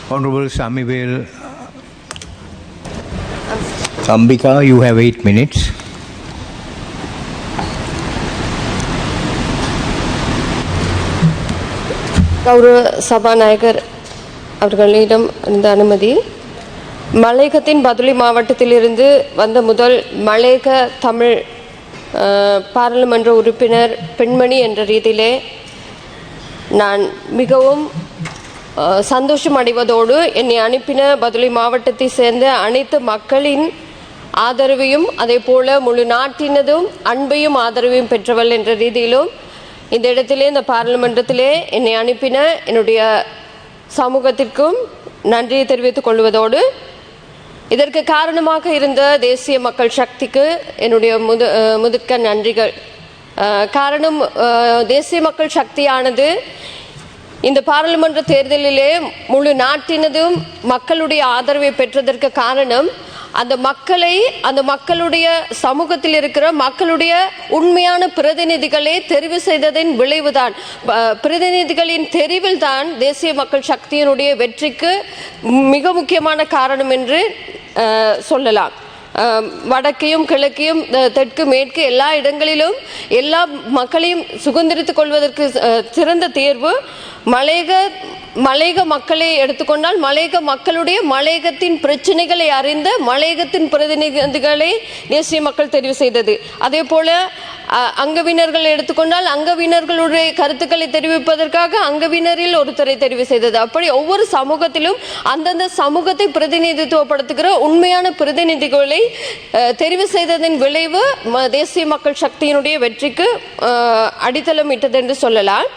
Honorable Samivel Ambika, you have 8 minutes. கௌரவ சபாநாயகர் அவர்களிடம் இந்த அனுமதி. மலையகத்தின் பதுளை மாவட்டத்திலிருந்து வந்த முதல் மலையக தமிழ் பாராளுமன்ற உறுப்பினர் பெண்மணி என்ற ரீதியிலே நான் மிகவும் சந்தோஷம் அடைவதோடு என்னை அனுப்பின பதுளை மாவட்டத்தை சேர்ந்த அனைத்து மக்களின் ஆதரவையும் அதே போல முழு நாட்டினதும் அன்பையும் ஆதரவையும் பெற்றவள் என்ற ரீதியிலும் இந்த இடத்திலே இந்த பாராளுமன்றத்திலே என்னை அனுப்பின என்னுடைய சமூகத்திற்கும் நன்றியை தெரிவித்துக் கொள்வதோடு இதற்கு காரணமாக இருந்த தேசிய மக்கள் சக்திக்கு என்னுடைய முதுக்க நன்றிகள். காரணம், தேசிய மக்கள் சக்தியானது இந்த பாராளுமன்ற தேர்தலிலே முழு நாட்டினதும் மக்களுடைய ஆதரவை பெற்றதற்கு காரணம் அந்த மக்களுடைய சமூகத்தில் இருக்கிற மக்களுடைய உண்மையான பிரதிநிதிகளை தெரிவு செய்ததின் விளைவுதான். பிரதிநிதிகளின் தெரிவில் தான் தேசிய மக்கள் சக்தியினுடைய வெற்றிக்கு மிக முக்கியமான காரணம் என்று சொல்லலாம். வடக்கையும் கிழக்கையும் தெற்கு மேற்கு எல்லா இடங்களிலும் எல்லா மக்களையும் சுதந்திரித்துக் கொள்வதற்கு சிறந்த தேர்வு மலையக மக்களை எடுத்துக்கொண்டால் மலையக மக்களுடைய மலையகத்தின் பிரச்சனைகளை அறிந்த மலையகத்தின் பிரதிநிதிகளை தேசிய மக்கள் தெரிவு செய்தது. அதே போல அங்கவினர்கள் எடுத்துக்கொண்டால் அங்கவினர்களுடைய கருத்துக்களை தெரிவிப்பதற்காக அங்கவினரில் ஒருத்தரை தெரிவு செய்தது. அப்படி ஒவ்வொரு சமூகத்திலும் அந்தந்த சமூகத்தை பிரதிநிதித்துவப்படுத்துகிற உண்மையான பிரதிநிதிகளை தெரிவு செய்ததின் விளைவு தேசிய மக்கள் சக்தியினுடைய வெற்றிக்கு அடித்தளம் இட்டது என்று சொல்லலாம்.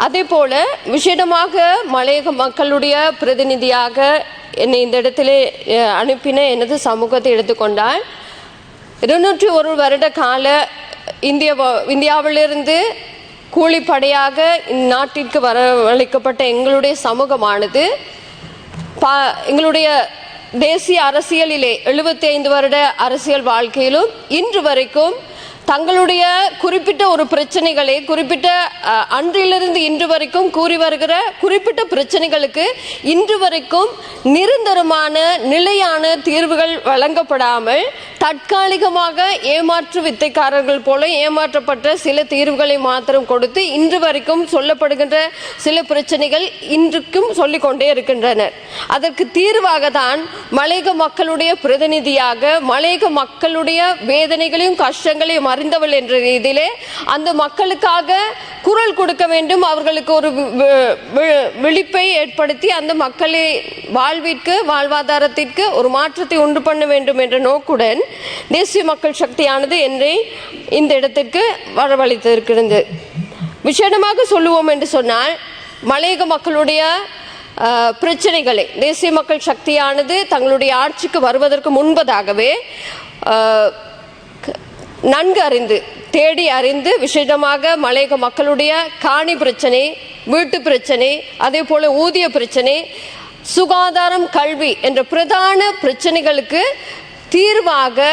அதே போல விசேடமாக மலையக மக்களுடைய பிரதிநிதியாக என்னை இந்த இடத்திலே அனுப்பின எனது சமூகத்தை எடுத்துக்கொண்டால் 201 வருட கால இந்தியாவிலிருந்து கூலிப்படையாக இந்நாட்டிற்கு வரவழைக்கப்பட்ட எங்களுடைய சமூகமானது எங்களுடைய தேசிய அரசியலிலே 75 வருட அரசியல் வாழ்க்கையிலும் இன்று வரைக்கும் தங்களுடைய குறிப்பிட்ட ஒரு பிரச்சனைகளை குறிப்பிட்ட அன்றிலிருந்து இன்று வரைக்கும் கூறி வருகிற குறிப்பிட்ட பிரச்சனைகளுக்கு இன்று வரைக்கும் நிரந்தரமான நிலையான தீர்வுகள் வழங்கப்படாமல் தற்காலிகமாக ஏமாற்று வித்தைக்காரர்கள் போல ஏமாற்றப்பட்ட சில தீர்வுகளை மாத்திரம் கொடுத்து இன்று வரைக்கும் சொல்லப்படுகின்ற சில பிரச்சனைகள் இன்றுக்கும் சொல்லிக்கொண்டே இருக்கின்றனர். அதற்கு தீர்வாக தான் மலையக மக்களுடைய பிரதிநிதியாக மலையக மக்களுடைய வேதனைகளையும் கஷ்டங்களையும் அறிந்தவள் என்ற ரீதியிலே அந்த மக்களுக்காக குரல் கொடுக்க வேண்டும், அவர்களுக்கு ஒரு விழிப்பை ஏற்படுத்தி அந்த மக்களை வாழ்வாதாரத்திற்கு ஒரு மாற்றத்தை உண்டு பண்ண வேண்டும் என்ற நோக்குடன் தேசிய மக்கள் சக்தியானது என்னை இந்த இடத்திற்கு வரவழைத்திருக்கிறது. விசேடமாக சொல்லுவோம் என்று சொன்னால் மலையக மக்களுடைய பிரச்சனைகளை தேசிய மக்கள் சக்தியானது தங்களுடைய ஆட்சிக்கு வருவதற்கு முன்பதாகவே நன்கு அறிந்து தேடி அறிந்து விசேடமாக மலையக மக்களுடைய காணி பிரச்சனை, வீட்டு பிரச்சனை, அதே போல ஊதிய பிரச்சனை, சுகாதாரம், கல்வி என்ற பிரதான பிரச்சனைகளுக்கு தீர்வாக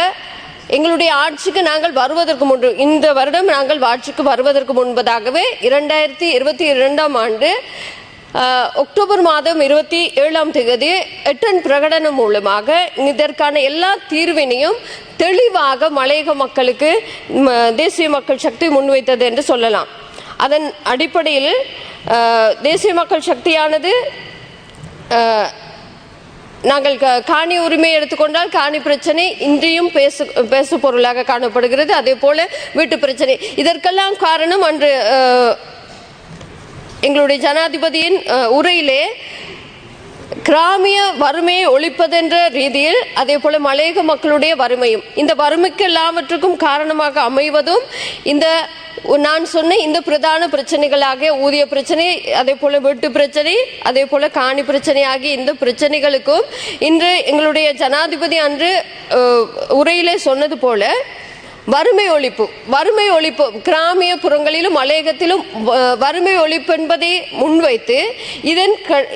எங்களுடைய ஆட்சிக்கு நாங்கள் வருவதற்கு முன்பு இந்த வருடம் நாங்கள் ஆட்சிக்கு வருவதற்கு முன்பதாகவே 2022ஆம் ஆண்டு அக்டோபர் மாதம் 27ஆம் தேதி எட்டன் பிரகடனம் மூலமாக இதற்கான எல்லா தீர்வினையும் தெளிவாக மலையக மக்களுக்கு தேசிய மக்கள் சக்தி முன்வைத்தது என்று சொல்லலாம். அதன் அடிப்படையில் தேசிய மக்கள் சக்தியானது நாங்கள் காணி உரிமை எடுத்துக்கொண்டால் காணி பிரச்சனை இன்றையும் பேசு பொருளாக காணப்படுகிறது. அதே போல வீட்டு பிரச்சனை, இதற்கெல்லாம் காரணம் அன்று எங்களுடைய ஜனாதிபதியின் உரையிலே கிராமிய வறுமையை ஒழிப்பதென்ற ரீதியில் அதே போல மலையக மக்களுடைய வறுமையும் இந்த வறுமைக்கு எல்லாவற்றுக்கும் காரணமாக அமைவதும் இந்த நான் சொன்ன இந்த பிரதான பிரச்சனைகளாக ஊதிய பிரச்சனை, அதே போல வீட்டு பிரச்சனை, அதே போல காணி பிரச்சனை ஆகிய இந்த பிரச்சனைகளுக்கும் இன்று எங்களுடைய ஜனாதிபதி அன்று உரையிலே சொன்னது போல வறுமை ஒழிப்பு கிராமிய புறங்களிலும் மலையகத்திலும் வறுமை ஒழிப்பு என்பதை முன்வைத்து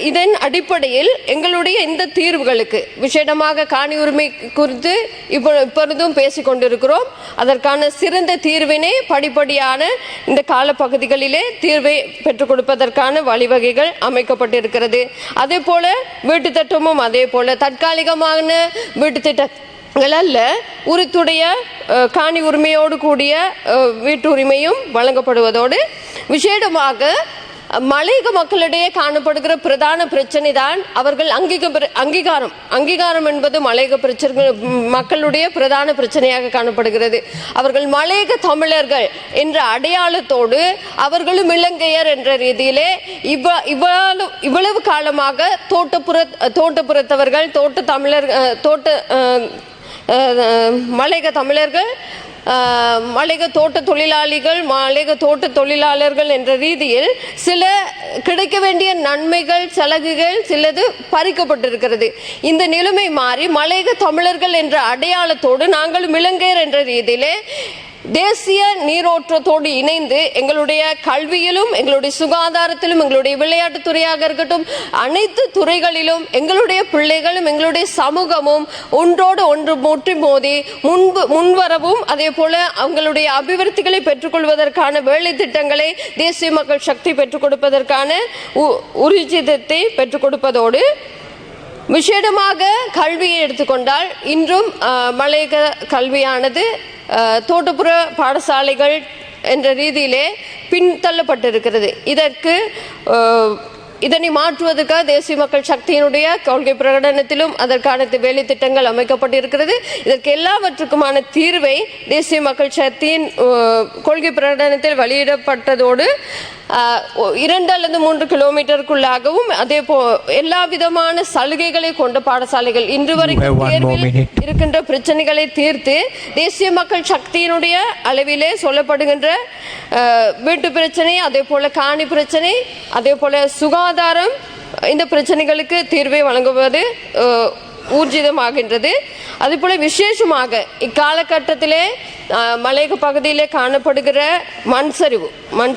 இதன் அடிப்படையில் எங்களுடைய இந்த தீர்வுகளுக்கு விசேடமாக காணி உரிமை குறித்து இப்பொழுதும் பேசிக் கொண்டிருக்கிறோம். அதற்கான சிறந்த தீர்வினை படிப்படியான இந்த காலப்பகுதிகளிலே தீர்வை பெற்றுக் கொடுப்பதற்கான வழிவகைகள் அமைக்கப்பட்டிருக்கிறது. அதே போல வீட்டு திட்டமும் அதே போல தற்காலிகமான வீட்டு திட்ட அல்ல, உரித்துடைய காணி உரிமையோடு கூடிய வீட்டு உரிமையும் வழங்கப்படுவதோடு விசேடமாக மலையக மக்களிடையே காணப்படுகிற பிரதான பிரச்சனை தான் அவர்கள் அங்கீகாரம் என்பது மலையக பிரச்சனை மக்களுடைய பிரதான பிரச்சனையாக காணப்படுகிறது. அவர்கள் மலையக தமிழர்கள் என்ற அடையாளத்தோடு அவர்களும் இலங்கையர் என்ற ரீதியிலே இவ்வளவு காலமாக தோட்டப்புறத்தவர்கள் மலையக தமிழர்கள் மலையக தோட்ட தொழிலாளிகள் மலையக தோட்ட தொழிலாளர்கள் என்ற ரீதியில் சில கிடைக்க வேண்டிய நன்மைகள் சலுகைகள் சிலது பறிக்கப்பட்டிருக்கிறது. இந்த நிலைமை மாறி மலையக தமிழர்கள் என்ற அடையாளத்தோடு நாங்களும் இலங்கையர் என்ற ரீதியிலே தேசிய நீரோற்றத்தோடு இணைந்து எங்களுடைய கல்வியிலும் எங்களுடைய சுகாதாரத்திலும் எங்களுடைய விளையாட்டுத் துறையாக இருக்கட்டும் அனைத்து துறைகளிலும் எங்களுடைய பிள்ளைகளும் எங்களுடைய சமூகமும் ஒன்றோடு ஒன்று முற்றி மோதி முன்வரவும் அதே போல அவங்களுடைய அபிவிருத்திகளை பெற்றுக்கொள்வதற்கான வேலை திட்டங்களை தேசிய மக்கள் சக்தி பெற்றுக் கொடுப்பதற்கான உறுதித்தை பெற்றுக் கொடுப்பதோடு விசேடமாக கல்வியை எடுத்துக்கொண்டால் இன்றும் மலையக கல்வியானது தோட்டப்புற பாடசாலைகள் என்ற ரீதியிலே பின்தள்ளப்பட்டிருக்கிறது. இதனை மாற்றுவதற்காக தேசிய மக்கள் சக்தியினுடைய கொள்கை பிரகடனத்திலும் அதற்கான வேலை திட்டங்கள் அமைக்கப்பட்டிருக்கிறது. இதற்கு எல்லாவற்றுக்குமான தீர்வை தேசிய மக்கள் சக்தியின் கொள்கை பிரகடனத்தில் வெளியிடப்பட்டதோடு 2 அல்லது 3 கிலோமீட்டருக்குள்ளாகவும் அதே எல்லா விதமான சலுகைகளை கொண்ட பாடசாலைகள் இன்று வரைக்கும் இருக்கின்ற பிரச்சனைகளை தீர்த்து தேசிய மக்கள் சக்தியினுடைய அளவிலே சொல்லப்படுகின்ற வீட்டு பிரச்சனை அதே போல காணி பிரச்சனை அதே போல சுகாதாரம் இந்த பிரச்சனைகளுக்கு தீர்வை வழங்குவது ஊர்ஜிதமாகின்றது. அதுபோல விசேஷமாக இக்காலகட்டத்திலே மலையக பகுதியிலே காணப்படுகிற மண்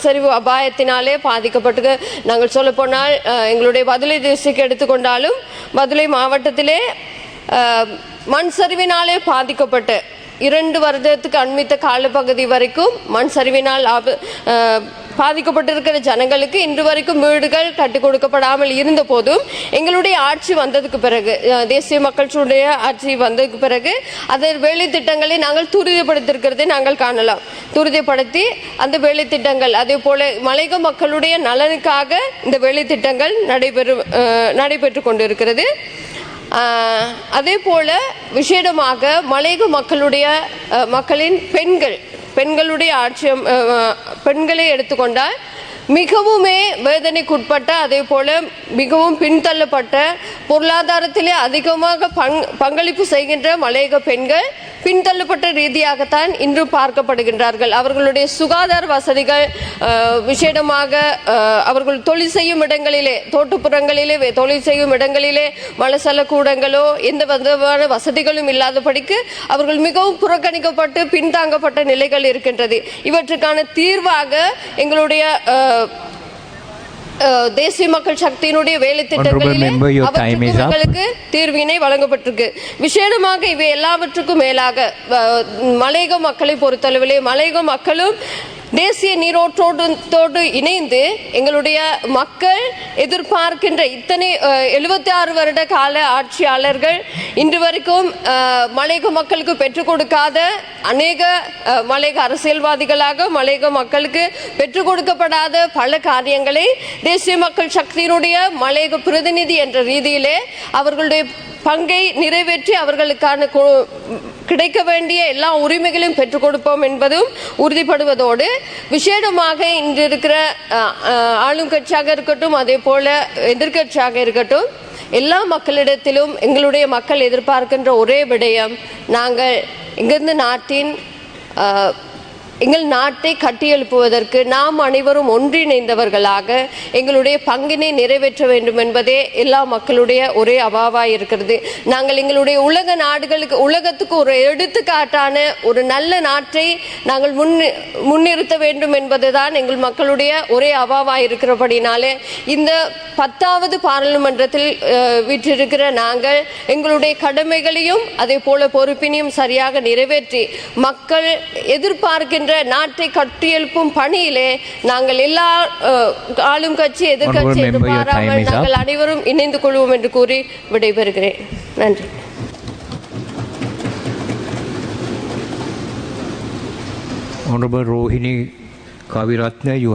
சரிவு அபாயத்தினாலே பாதிக்கப்பட்டு நாங்கள் சொல்ல போனால் எங்களுடைய பதுளை டிஸ்ட்ரிக்ட் எடுத்துக்கொண்டாலும் பதுளை மாவட்டத்திலே மண் சரிவினாலே பாதிக்கப்பட்ட 2 வருடத்துக்கு அண்மித்த காலப்பகுதி வரைக்கும் மண் சரிவினால் பாதிக்கப்பட்டிருக்கிற ஜனங்களுக்கு இன்று வரைக்கும் வீடுகள் கட்டிக் கொடுக்கப்படாமல் இருந்த போதும் எங்களுடைய ஆட்சி வந்ததுக்கு பிறகு தேசிய மக்களுடைய ஆட்சி வந்ததுக்கு பிறகு அதன் வேலை திட்டங்களை நாங்கள் துரிதப்படுத்தியிருக்கிறதை நாங்கள் காணலாம். துரிதப்படுத்தி அந்த வேலை திட்டங்கள் அதே போல மலையக மக்களுடைய நலனுக்காக இந்த வேலை திட்டங்கள் நடைபெற்று கொண்டிருக்கிறது. அதே போல விசேடமாக மலையக மக்களின் பெண்களுடைய பெண்களை எடுத்துக்கொண்டால் மிகவுமே வேதனைக்குட்பட்ட அதே போல மிகவும் பின்தள்ளப்பட்ட பொருளாதாரத்திலே அதிகமாக பங்களிப்பு செய்கின்ற மலையக பெண்கள் பின்தள்ளப்பட்ட ரீதியாகத்தான் இன்று பார்க்கப்படுகின்றார்கள். அவர்களுடைய சுகாதார வசதிகள் விசேடமாக அவர்கள் தொழில் செய்யும் இடங்களிலே தோட்டப்புறங்களிலே தொழில் செய்யும் இடங்களிலே மலசல கூடங்களோ எந்த விதமான வசதிகளும் இல்லாதபடிக்கு அவர்கள் மிகவும் புறக்கணிக்கப்பட்டு பின்தாங்கப்பட்ட நிலைகள் இருக்கின்றது. இவற்றுக்கான தீர்வாக எங்களுடைய தேசிய மக்கள் சக்தியினுடைய வேலை திட்டங்களிலே அவர்களுக்கு தீர்வினை வழங்கப்பட்டிருக்கு. விசேடமாக இவை எல்லாவற்றுக்கும் மேலாக மலையக மக்களை பொறுத்தளவிலே மலையக மக்களும் தேசிய நீரோட்டத்தோடு இணைந்து எங்களுடைய மக்கள் எதிர்பார்க்கின்ற இத்தனை 76 வருட கால ஆட்சியாளர்கள் இன்று வரைக்கும் மலையக மக்களுக்கு பெற்றுக் கொடுக்காத அநேக மலையக அரசியல்வாதிகளாக மலையக மக்களுக்கு பெற்றுக் கொடுக்கப்படாத பல காரியங்களை தேசிய மக்கள் சக்தியினுடைய மலையக பிரதிநிதி என்ற ரீதியிலே அவர்களுடைய பங்கை நிறைவேற்றி அவர்களுக்கான கிடைக்க வேண்டிய எல்லா உரிமைகளையும் பெற்றுக் கொடுப்போம் என்பதும் உறுதிப்படுவதோடு விசேடமாக இன்று இருக்கிற ஆளும் கட்சியாக இருக்கட்டும் அதே போல எதிர்கட்சியாக இருக்கட்டும் எல்லா மக்களிடத்திலும் எங்களுடைய மக்கள் எதிர்பார்க்கின்ற ஒரே விடயம் நாங்கள் இங்கிருந்து நாட்டின் எங்கள் நாட்டை கட்டியெழுப்புவதற்கு நாம் அனைவரும் ஒன்றிணைந்தவர்களாக எங்களுடைய பங்கினை நிறைவேற்ற வேண்டும் என்பதே எல்லா மக்களுடைய ஒரே அவாவாய் இருக்கிறது. நாங்கள் எங்களுடைய உலக நாடுகளுக்கு உலகத்துக்கு ஒரு எடுத்துக்காட்டான ஒரு நல்ல நாட்டை நாங்கள் முன்னிறுத்த வேண்டும் என்பதுதான் எங்கள் மக்களுடைய ஒரே அவாவாய் இருக்கிறபடினாலே இந்த 10வது பாராளுமன்றத்தில் வீற்றிருக்கிற நாங்கள் எங்களுடைய கடமைகளையும் அதே போல பொறுப்பினையும் சரியாக நிறைவேற்றி மக்கள் எதிர்பார்க்கின்ற நாட்டை கட்டியெழுப்பும் பணியிலே நாங்கள் எல்லா ஆளும் கட்சி எதிர்கட்சி என்று பாராமல் நாங்கள் அனைவரும் இணைந்து கொள்வோம் என்று கூறி விடைபெறுகிறேன். நன்றி. Honorable Rohini Kaviratne, you